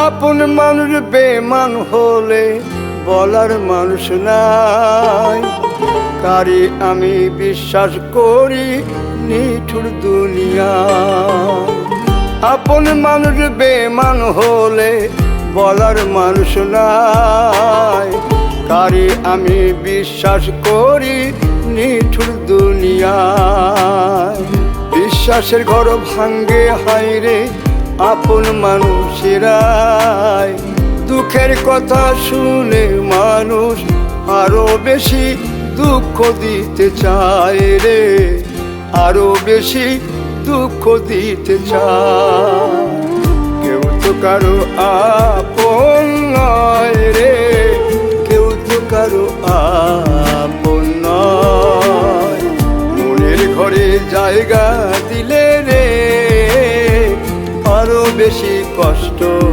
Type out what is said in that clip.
আপন মানুষ বেমান হলে বলার মানুষ নাই, কারে আমি বিশ্বাস করি নিঠুর দুনিয়া। আপন মানুষ বেমান হলে বলার মানুষ নাই, কারে আমি বিশ্বাস করি নিঠুর দুনিয়া। বিশ্বাসের ঘর ভাঙ্গে হায়রে আপন মানুষেরাই, দুঃখের কথা শুনে মানুষ আরো বেশি দুঃখ দিতে চায় রে, আরো বেশি দুঃখ দিতে চায়। কেউ তো কারো আপন নয় রে, কেউ তো কারো আপন নয়। মনের ঘরে জায়গা দিলে রে আরো বেশি কষ্ট